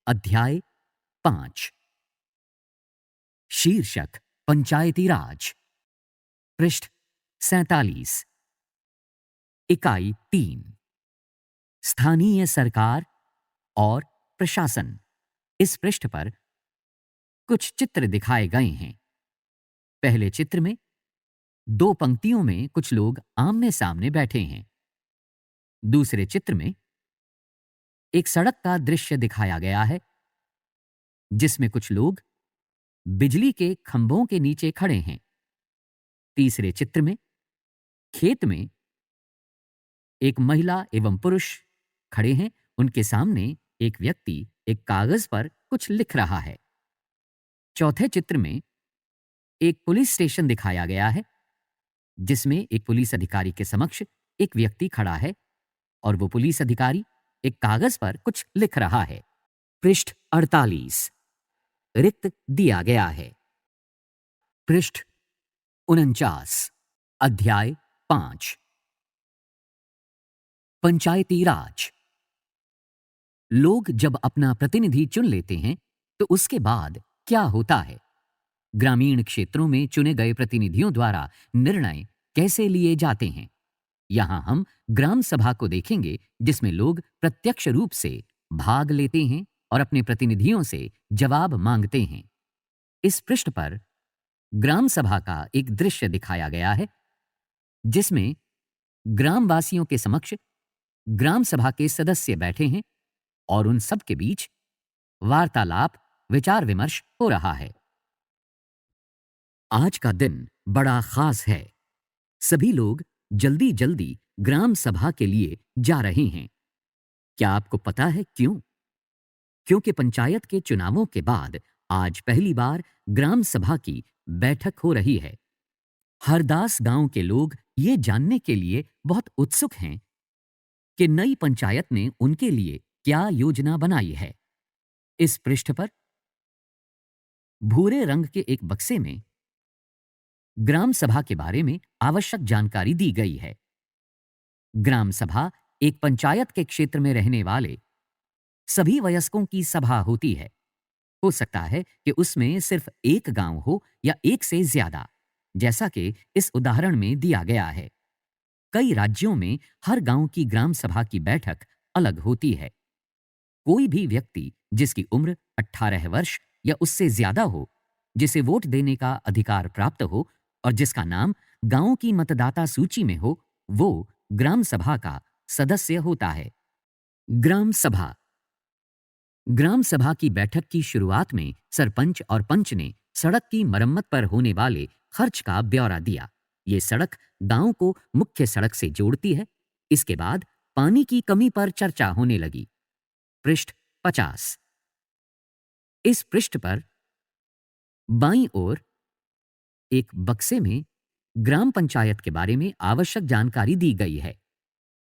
अध्याय 5। शीर्षक पंचायती राज। पृष्ठ 47। इकाई 3। स्थानीय सरकार और प्रशासन। इस पृष्ठ पर कुछ चित्र दिखाए गए हैं। पहले चित्र में दो पंक्तियों में कुछ लोग आमने सामने बैठे हैं। दूसरे चित्र में एक सड़क का दृश्य दिखाया गया है जिसमें कुछ लोग बिजली के खंभों के नीचे खड़े हैं। तीसरे चित्र में खेत में एक महिला एवं पुरुष खड़े हैं। उनके सामने एक व्यक्ति एक कागज पर कुछ लिख रहा है। चौथे चित्र में एक पुलिस स्टेशन दिखाया गया है जिसमें एक पुलिस अधिकारी के समक्ष एक व्यक्ति खड़ा है और वो पुलिस अधिकारी एक कागज पर कुछ लिख रहा है। पृष्ठ 48 रिक्त दिया गया है। पृष्ठ 49 अध्याय 5। पंचायती राज। लोग जब अपना प्रतिनिधि चुन लेते हैं तो उसके बाद क्या होता है? ग्रामीण क्षेत्रों में चुने गए प्रतिनिधियों द्वारा निर्णय कैसे लिए जाते हैं? यहां हम ग्राम सभा को देखेंगे जिसमें लोग प्रत्यक्ष रूप से भाग लेते हैं और अपने प्रतिनिधियों से जवाब मांगते हैं। इस पृष्ठ पर ग्राम सभा का एक दृश्य दिखाया गया है जिसमें ग्रामवासियों के समक्ष ग्राम सभा के सदस्य बैठे हैं और उन सब के बीच वार्तालाप, विचार विमर्श हो रहा है। आज का दिन बड़ा खास है। सभी लोग जल्दी जल्दी ग्राम सभा के लिए जा रहे हैं। क्या आपको पता है क्यों? क्योंकि पंचायत के चुनावों के बाद आज पहली बार ग्राम सभा की बैठक हो रही है। हरदास गांव के लोग ये जानने के लिए बहुत उत्सुक हैं कि नई पंचायत ने उनके लिए क्या योजना बनाई है। इस पृष्ठ पर भूरे रंग के एक बक्से में ग्राम सभा के बारे में आवश्यक जानकारी दी गई है। ग्राम सभा एक पंचायत के क्षेत्र में रहने वाले सभी वयस्कों की सभा होती है। हो सकता है कि उसमें सिर्फ एक गांव हो या एक से ज्यादा, जैसा कि इस उदाहरण में दिया गया है। कई राज्यों में हर गांव की ग्राम सभा की बैठक अलग होती है। कोई भी व्यक्ति जिसकी उम्र 18 वर्ष या उससे ज्यादा हो, जिसे वोट देने का अधिकार प्राप्त हो और जिसका नाम गांव की मतदाता सूची में हो, वो ग्राम सभा का सदस्य होता है। ग्राम सभा। ग्राम सभा की बैठक की शुरुआत में सरपंच और पंच ने सड़क की मरम्मत पर होने वाले खर्च का ब्यौरा दिया। ये सड़क गांव को मुख्य सड़क से जोड़ती है। इसके बाद पानी की कमी पर चर्चा होने लगी। पृष्ठ 50। इस पृष्ठ पर बाईं ओर एक बक्से में ग्राम पंचायत के बारे में आवश्यक जानकारी दी गई है।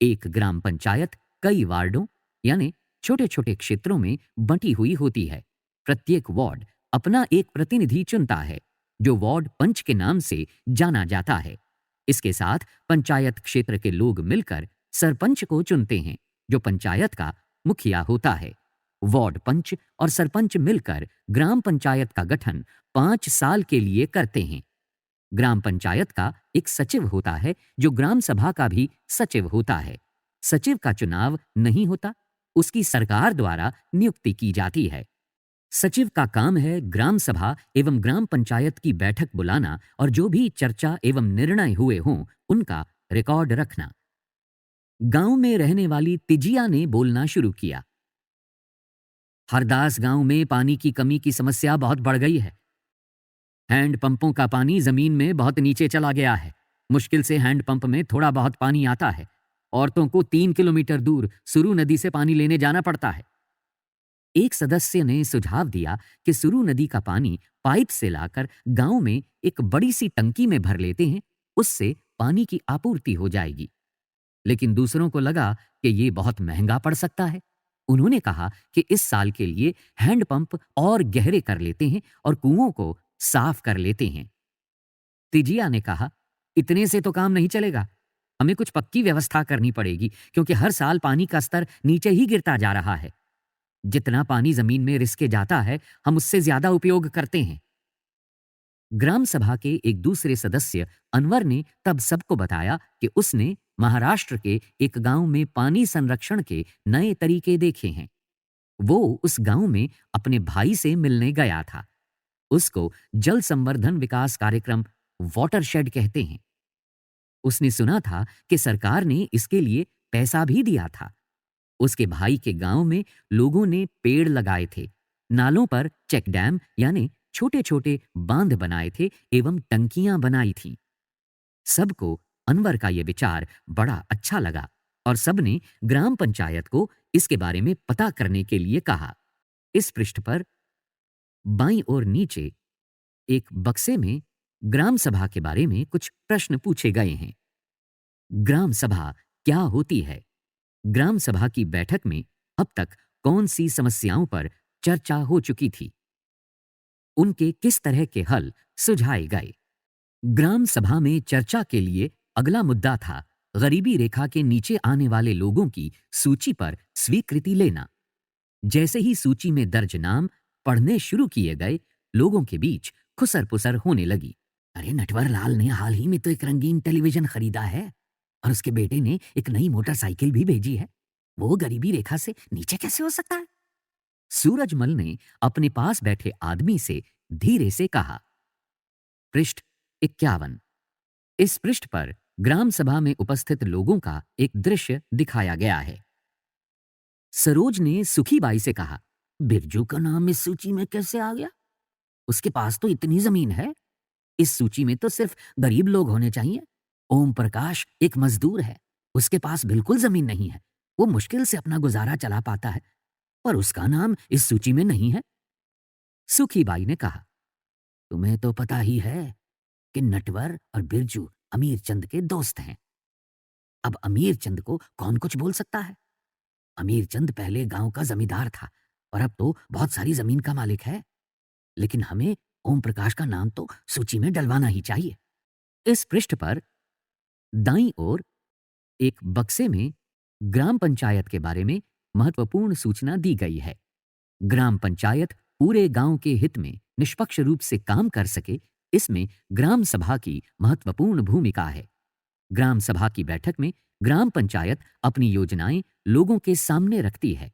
एक ग्राम पंचायत कई वार्डों यानी छोटे छोटे क्षेत्रों में बंटी हुई होती है। प्रत्येक वार्ड अपना एक प्रतिनिधि चुनता है जो वार्ड पंच के नाम से जाना जाता है। इसके साथ पंचायत क्षेत्र के लोग मिलकर सरपंच को चुनते हैं जो पंचायत का मुखिया होता है। वार्ड पंच और सरपंच मिलकर ग्राम पंचायत का गठन 5 साल के लिए करते हैं। ग्राम पंचायत का एक सचिव होता है जो ग्राम सभा का भी सचिव होता है। सचिव का चुनाव नहीं होता, उसकी सरकार द्वारा नियुक्ति की जाती है। सचिव का काम है ग्राम सभा एवं ग्राम पंचायत की बैठक बुलाना और जो भी चर्चा एवं निर्णय हुए हों उनका रिकॉर्ड रखना। गांव में रहने वाली तिजिया ने बोलना शुरू किया। हरदास गांव में पानी की कमी की समस्या बहुत बढ़ गई है। हैंडपंपों का पानी जमीन में बहुत नीचे चला गया है। मुश्किल से हैंडपंप में थोड़ा बहुत पानी आता है। औरतों को 3 किलोमीटर दूर सुरू नदी से पानी लेने जाना पड़ता है। एक सदस्य ने सुझाव दिया कि सुरू नदी का पानी पाइप से लाकर गांव में एक बड़ी सी टंकी में भर लेते हैं, उससे पानी की आपूर्ति हो जाएगी। लेकिन दूसरों को लगा कि ये बहुत महंगा पड़ सकता है। उन्होंने कहा कि इस साल के लिए हैंडपंप और गहरे कर लेते हैं और कुओं को साफ कर लेते हैं। तिजिया ने कहा, इतने से तो काम नहीं चलेगा। हमें कुछ पक्की व्यवस्था करनी पड़ेगी, क्योंकि हर साल पानी का स्तर नीचे ही गिरता जा रहा है। जितना पानी जमीन में रिसके जाता है, हम उससे ज्यादा उपयोग करते हैं। ग्राम सभा के एक दूसरे सदस्य अनवर ने तब सबको बताया कि उसने महाराष्ट्र के एक गांव में पानी संरक्षण के नए तरीके देखे हैं। वो उस गांव में अपने भाई से मिलने गया था। उसको जल संवर्धन विकास कार्यक्रम वाटरशेड कहते हैं। उसने सुना था कि सरकार ने इसके लिए पैसा भी दिया था। उसके भाई के गांव में लोगों ने पेड़ लगाए थे, नालों पर चेक डैम यानी छोटे छोटे बांध बनाए थे एवं टंकियां बनाई थीं। सबको अनवर का यह विचार बड़ा अच्छा लगा और सबने ग्राम पंचायत को इसके बारे में पता करने के लिए कहा। इस पृष्ठ पर बाईं ओर नीचे एक बक्से में ग्राम सभा के बारे में कुछ प्रश्न पूछे गए हैं। ग्राम सभा क्या होती है? ग्राम सभा की बैठक में अब तक कौन सी समस्याओं पर चर्चा हो चुकी थी? उनके किस तरह के हल सुझाए गए? ग्राम सभा में चर्चा के लिए अगला मुद्दा था गरीबी रेखा के नीचे आने वाले लोगों की सूची पर स्वीकृति लेना। जैसे ही सूची में दर्ज नाम पढ़ने शुरू किए गए, लोगों के बीच खुसर पुसर होने लगी। अरे, नटवर लाल ने हाल ही में तो एक रंगीन टेलीविजन खरीदा है और उसके बेटे ने एक नई मोटरसाइकिल भी भेजी है। वो गरीबी रेखा से नीचे कैसे हो सकता है? सूरजमल ने अपने पास बैठे आदमी से धीरे से कहा। पृष्ठ 51। इस पृष्ठ पर ग्राम सभा में उपस्थित लोगों का एक दृश्य दिखाया गया है। सरोज ने सुखीबाई से कहा, बिरजू का नाम इस सूची में कैसे आ गया? उसके पास तो इतनी जमीन है। इस सूची में तो सिर्फ गरीब लोग होने चाहिए। ओम प्रकाश एक मजदूर है, उसके पास बिल्कुल जमीन नहीं है। वो मुश्किल से अपना गुजारा चला पाता है, पर उसका नाम इस सूची में नहीं है। सुखीबाई ने कहा, तुम्हें तो पता ही है कि नटवर और बिरजू अमीर चंद के दोस्त हैं। अब अमीर चंद को कौन कुछ बोल सकता है? अमीर चंद पहले गांव का जमींदार था और अब तो बहुत सारी जमीन का मालिक है। लेकिन हमें ओम प्रकाश का नाम तो सूची में डलवाना ही चाहिए। इस पृष्ठ पर दाईं ओर एक बक्से में ग्राम पंचायत के बारे में महत्वपूर्ण सूचना दी गई है। ग्राम पंचायत पूरे गांव के हित में निष्पक्ष रूप से काम कर सके, इसमें ग्राम सभा की महत्वपूर्ण भूमिका है। ग्राम सभा की बैठक में ग्राम पंचायत अपनी योजनाएं लोगों के सामने रखती है।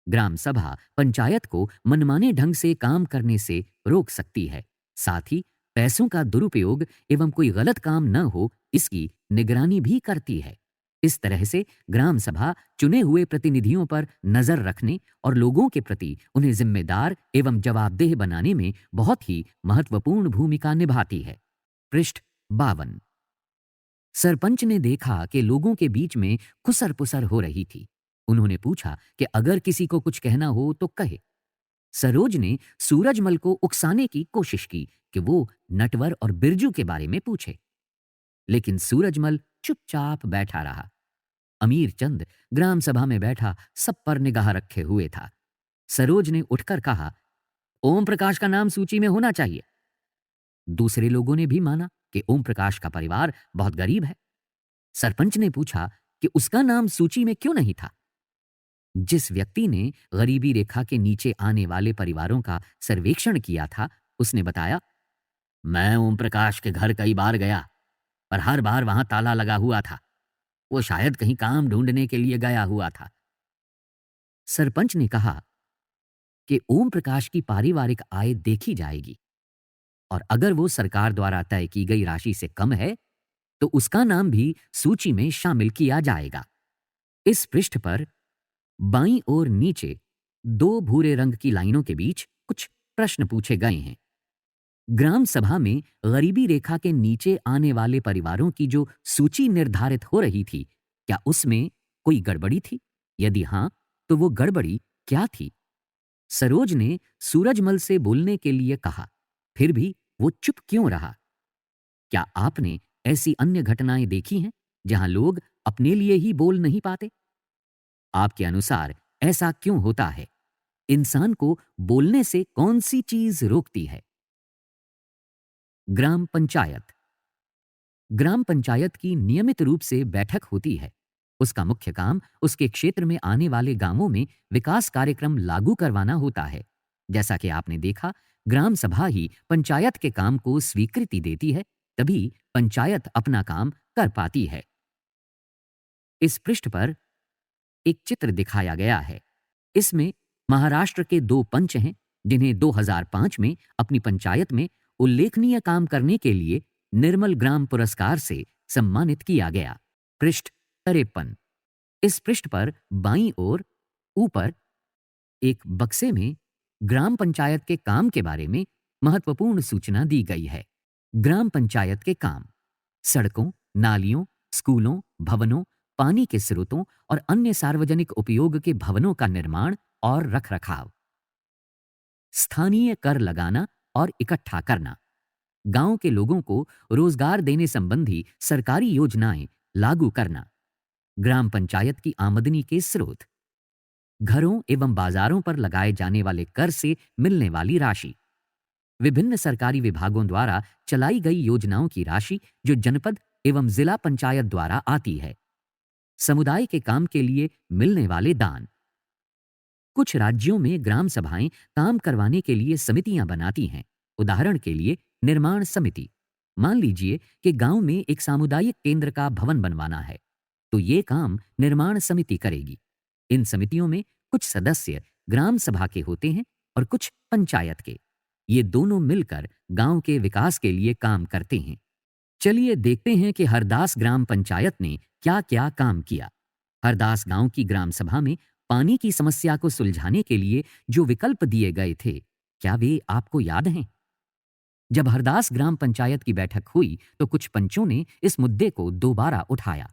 ग्राम सभा पंचायत को मनमाने ढंग से काम करने से रोक सकती है। साथ ही पैसों का दुरुपयोग एवं कोई गलत काम न हो, इसकी निगरानी भी करती है। इस तरह से ग्राम सभा चुने हुए प्रतिनिधियों पर नजर रखने और लोगों के प्रति उन्हें जिम्मेदार एवं जवाबदेह बनाने में बहुत ही महत्वपूर्ण भूमिका निभाती है। पृष्ठ 52। सरपंच ने देखा कि लोगों के बीच में खुसर पुसर हो रही थी। उन्होंने पूछा कि अगर किसी को कुछ कहना हो तो कहे। सरोज ने सूरजमल को उकसाने की कोशिश की कि वो नटवर और बिरजू के बारे में पूछे, लेकिन सूरजमल चुपचाप बैठा रहा। अमीर चंद ग्राम सभा में बैठा सब पर निगाह रखे हुए था। सरोज ने उठकर कहा, ओम प्रकाश का नाम सूची में होना चाहिए। दूसरे लोगों ने भी माना कि ओम प्रकाश का परिवार बहुत गरीब है। सरपंच ने पूछा कि उसका नाम सूची में क्यों नहीं था। जिस व्यक्ति ने गरीबी रेखा के नीचे आने वाले परिवारों का सर्वेक्षण किया था, उसने बताया, मैं ओम प्रकाश के घर कई बार गया, पर हर बार वहां ताला लगा हुआ था। वो शायद कहीं काम ढूंढने के लिए गया हुआ था। सरपंच ने कहा कि ओम प्रकाश की पारिवारिक आय देखी जाएगी और अगर वो सरकार द्वारा तय की गई राशि से कम है तो उसका नाम भी सूची में शामिल किया जाएगा। इस पृष्ठ पर बाईं ओर नीचे दो भूरे रंग की लाइनों के बीच कुछ प्रश्न पूछे गए हैं। ग्राम सभा में गरीबी रेखा के नीचे आने वाले परिवारों की जो सूची निर्धारित हो रही थी, क्या उसमें कोई गड़बड़ी थी? यदि हां, तो वो गड़बड़ी क्या थी? सरोज ने सूरजमल से बोलने के लिए कहा, फिर भी वो चुप क्यों रहा? क्या आपने ऐसी अन्य घटनाएं देखी हैं जहां लोग अपने लिए ही बोल नहीं पाते? आपके अनुसार ऐसा क्यों होता है? इंसान को बोलने से कौन सी चीज रोकती है? ग्राम पंचायत। ग्राम पंचायत की नियमित रूप से बैठक होती है। उसका मुख्य काम उसके क्षेत्र में आने वाले गांवों में विकास कार्यक्रम लागू करवाना होता है। जैसा कि आपने देखा, ग्राम सभा ही पंचायत के काम को स्वीकृति देती है, तभी पंचायत अपना काम कर पाती है। इस पृष्ठ पर एक चित्र दिखाया गया है। इसमें महाराष्ट्र के दो पंच हैं, जिन्हें 2005 में अपनी पंचायत में उल्लेखनीय काम करने के लिए निर्मल ग्राम पुरस्कार से सम्मानित किया गया। पृष्ठ 53। इस पृष्ठ पर बाईं ओर ऊपर एक बक्से में ग्राम पंचायत के काम के बारे में महत्वपूर्ण सूचना दी गई है। ग्राम पंचायत के काम: सड़कों, नालियों, स्कूलों, भवनों, पानी के स्रोतों और अन्य सार्वजनिक उपयोग के भवनों का निर्माण और रखरखाव। स्थानीय कर लगाना और इकट्ठा करना। गांव के लोगों को रोजगार देने संबंधी सरकारी योजनाएं लागू करना। ग्राम पंचायत की आमदनी के स्रोत: घरों एवं बाजारों पर लगाए जाने वाले कर से मिलने वाली राशि। विभिन्न सरकारी विभागों द्वारा चलाई गई योजनाओं की राशि जो जनपद एवं जिला पंचायत द्वारा आती है। समुदाय के काम के लिए मिलने वाले दान। कुछ राज्यों में ग्राम सभाएं काम करवाने के लिए समितियां बनाती हैं। उदाहरण के लिए निर्माण समिति। मान लीजिए कि गांव में एक सामुदायिक केंद्र का भवन बनवाना है, तो ये काम निर्माण समिति करेगी। इन समितियों में कुछ सदस्य ग्राम सभा के होते हैं और कुछ पंचायत के। ये दोनों मिलकर गांव के विकास के लिए काम करते हैं। चलिए देखते हैं कि हरदास ग्राम पंचायत ने क्या क्या काम किया। हरदास गांव की ग्राम सभा में पानी की समस्या को सुलझाने के लिए जो विकल्प दिए गए थे, क्या वे आपको याद हैं? जब हरदास ग्राम पंचायत की बैठक हुई तो कुछ पंचों ने इस मुद्दे को दोबारा उठाया।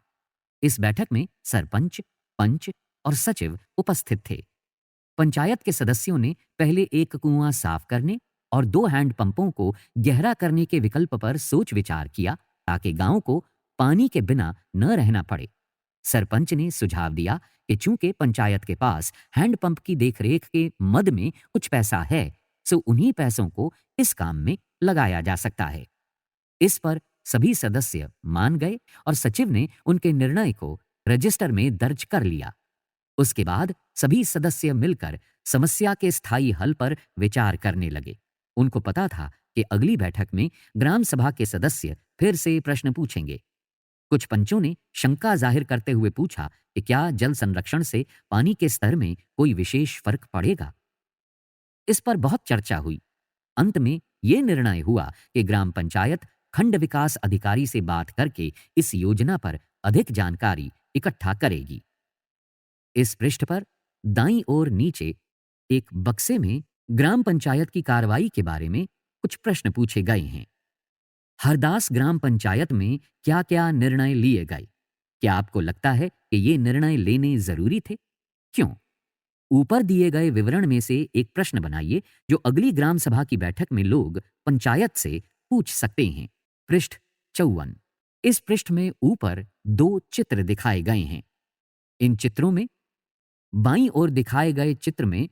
इस बैठक में सरपंच, पंच और सचिव उपस्थित थे। पंचायत के सदस्यों ने पहले एक कुआं साफ करने और 2 हैंडपंपों को गहरा करने के विकल्प पर सोच विचार किया, ताकि गांव को पानी के बिना न रहना पड़े। सरपंच ने सुझाव दिया कि चूंकि पंचायत के पास हैंडपंप की देखरेख के मद में कुछ पैसा है, सो उन्हीं पैसों को इस काम में लगाया जा सकता है। इस पर सभी सदस्य मान गए और सचिव ने उनके निर्णय को रजिस्टर में दर्ज कर लिया। उसके बाद सभी सदस्य मिलकर समस्या के स्थायी हल पर विचार करने लगे। उनको पता था कि अगली बैठक में ग्राम सभा के सदस्य फिर से प्रश्न पूछेंगे। कुछ पंचों ने शंका जाहिर करते हुए पूछा कि क्या जल संरक्षण से पानी के स्तर में कोई विशेष फर्क पड़ेगा। इस पर बहुत चर्चा हुई। अंत में ये निर्णय हुआ कि ग्राम पंचायत खंड विकास अधिकारी से बात करके इस योजना पर अधिक जानकारी इकट्ठा करेगी। इस पृष्ठ पर दाईं ओर नीचे एक बक्से में ग्राम पंचायत की कार्रवाई के बारे में कुछ प्रश्न पूछे गए हैं। हरदास ग्राम पंचायत में क्या क्या निर्णय लिए गए? क्या आपको लगता है कि ये निर्णय लेने जरूरी थे? क्यों? ऊपर दिए गए विवरण में से एक प्रश्न बनाइए जो अगली ग्राम सभा की बैठक में लोग पंचायत से पूछ सकते हैं। पृष्ठ 54। इस पृष्ठ में ऊपर 2 चित्र दिखाए गए हैं। इन चित्रों में बाईं ओर दिखाए गए चित्र में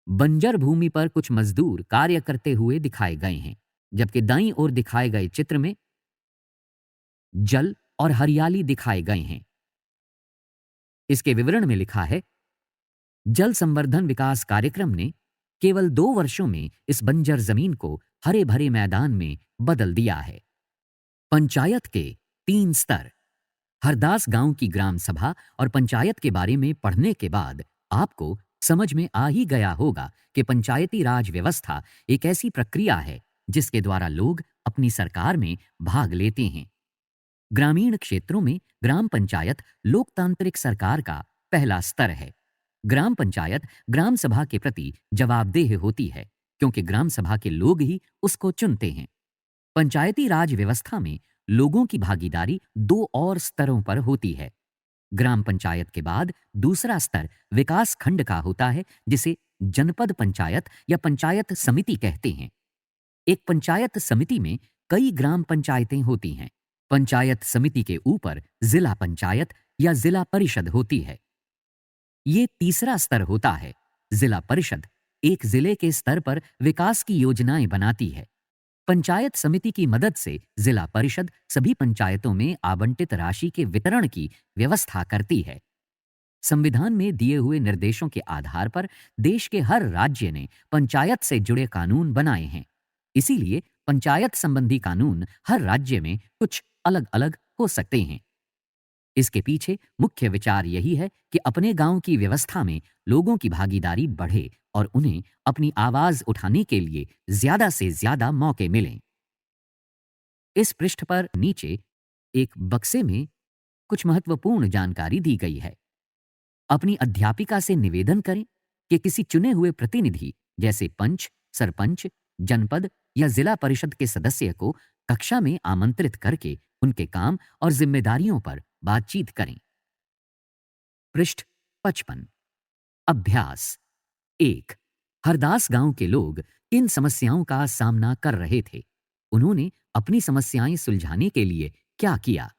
बंजर भूमि पर कुछ मजदूर कार्य करते हुए दिखाए गए हैं, जबकि दाईं ओर दिखाए गए चित्र में जल और हरियाली दिखाए गए हैं। इसके विवरण में लिखा है, जल संवर्धन विकास कार्यक्रम ने केवल 2 वर्षों में इस बंजर जमीन को हरे भरे मैदान में बदल दिया है। पंचायत के 3 स्तर। हरदास गांव की ग्राम सभा और पंचायत के बारे में पढ़ने के बाद आपको समझ में आ ही गया होगा कि पंचायती राज व्यवस्था एक ऐसी प्रक्रिया है जिसके द्वारा लोग अपनी सरकार में भाग लेते हैं। ग्रामीण क्षेत्रों में ग्राम पंचायत लोकतांत्रिक सरकार का पहला स्तर है। ग्राम पंचायत ग्राम सभा के प्रति जवाबदेह होती है, क्योंकि ग्राम सभा के लोग ही उसको चुनते हैं। पंचायती राज व्यवस्था में लोगों की भागीदारी 2 और स्तरों पर होती है। ग्राम पंचायत के बाद दूसरा स्तर विकास खंड का होता है, जिसे जनपद पंचायत या पंचायत समिति कहते हैं। एक पंचायत समिति में कई ग्राम पंचायतें होती हैं। पंचायत समिति के ऊपर जिला पंचायत या जिला परिषद होती है। ये तीसरा स्तर होता है। जिला परिषद एक जिले के स्तर पर विकास की योजनाएं बनाती है। पंचायत समिति की मदद से जिला परिषद सभी पंचायतों में आवंटित राशि के वितरण की व्यवस्था करती है। संविधान में दिए हुए निर्देशों के आधार पर देश के हर राज्य ने पंचायत से जुड़े कानून बनाए हैं। इसीलिए पंचायत संबंधी कानून हर राज्य में कुछ अलग अलग हो सकते हैं। इसके पीछे मुख्य विचार यही है कि अपने गांव की व्यवस्था में लोगों की भागीदारी बढ़े और उन्हें अपनी आवाज उठाने के लिए ज्यादा से ज्यादा मौके मिलें। इस पृष्ठ पर नीचे एक बक्से में कुछ महत्वपूर्ण जानकारी दी गई है। अपनी अध्यापिका से निवेदन करें कि किसी चुने हुए प्रतिनिधि जैसे पंच, सरपंच, जनपद या जिला परिषद के सदस्य को कक्षा में आमंत्रित करके उनके काम और जिम्मेदारियों पर बातचीत करें। पृष्ठ 55। अभ्यास 1। हरदास गांव के लोग इन समस्याओं का सामना कर रहे थे। उन्होंने अपनी समस्याएं सुलझाने के लिए क्या किया?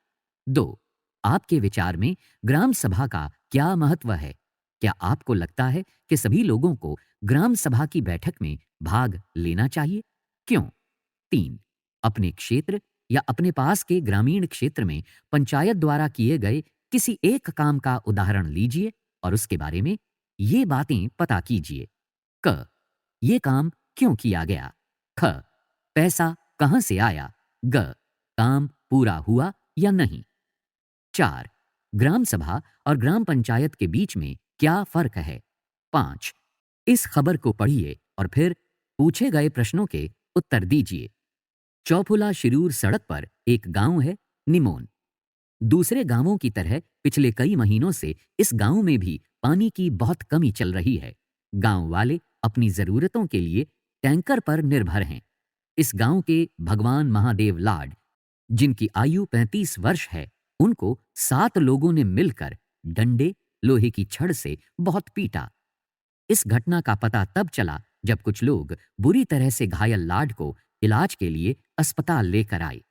2। आपके विचार में ग्राम सभा का क्या महत्व है? क्या आपको लगता है कि सभी लोगों को ग्राम सभा की बैठक में भाग लेना चाहिए? क्यों? 3। अपने क्षेत्र या अपने पास के ग्रामीण क्षेत्र में पंचायत द्वारा किए गए किसी एक काम का उदाहरण लीजिए और उसके बारे में ये बातें पता कीजिए। क। ये काम क्यों किया गया? ख। पैसा कहां से आया? ग। काम पूरा हुआ या नहीं? 4। ग्राम सभा और ग्राम पंचायत के बीच में क्या फर्क है? 5। इस खबर को पढ़िए और फिर पूछे गए प्रश्नों के उत्तर दीजिए। चौफुला शिरूर सड़क पर एक गांव है निमोन। दूसरे गांवों की तरह पिछले कई महीनों से इस गांव में भी पानी की बहुत कमी चल रही है। गांव वाले अपनी जरूरतों के लिए टैंकर पर निर्भर हैं। इस गांव के भगवान महादेव लाड, जिनकी आयु 35 वर्ष है, उनको 7 लोगों ने मिलकर डंडे, लोहे की छड़ से बहुत पीटा। इस घटना का पता तब चला जब कुछ लोग बुरी तरह से घायल लाड को इलाज के लिए अस्पताल लेकर आए।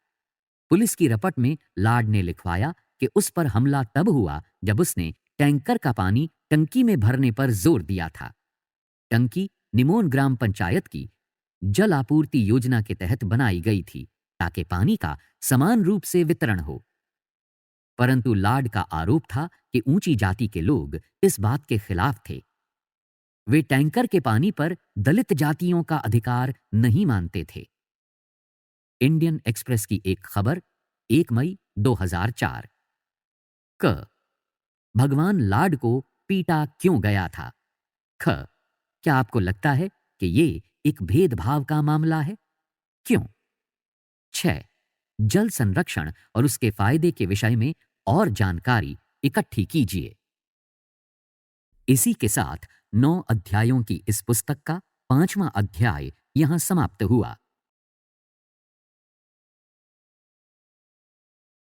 पुलिस की रपट में लाड ने लिखवाया कि उस पर हमला तब हुआ जब उसने टैंकर का पानी टंकी में भरने पर जोर दिया था। टंकी निमोन ग्राम पंचायत की जल आपूर्ति योजना के तहत बनाई गई थी ताकि पानी का समान रूप से वितरण हो। परंतु लाड का आरोप था कि ऊंची जाति के लोग इस बात के खिलाफ थे। वे टैंकर के पानी पर दलित जातियों का अधिकार नहीं मानते थे। इंडियन एक्सप्रेस की एक खबर 1 मई 2004। क। भगवान लाड को पीटा क्यों गया था? ख। क्या आपको लगता है कि ये एक भेदभाव का मामला है? क्यों? 6। जल संरक्षण और उसके फायदे के विषय में और जानकारी इकट्ठी कीजिए। इसी के साथ 9 अध्यायों की इस पुस्तक का 5वां अध्याय यहां समाप्त हुआ।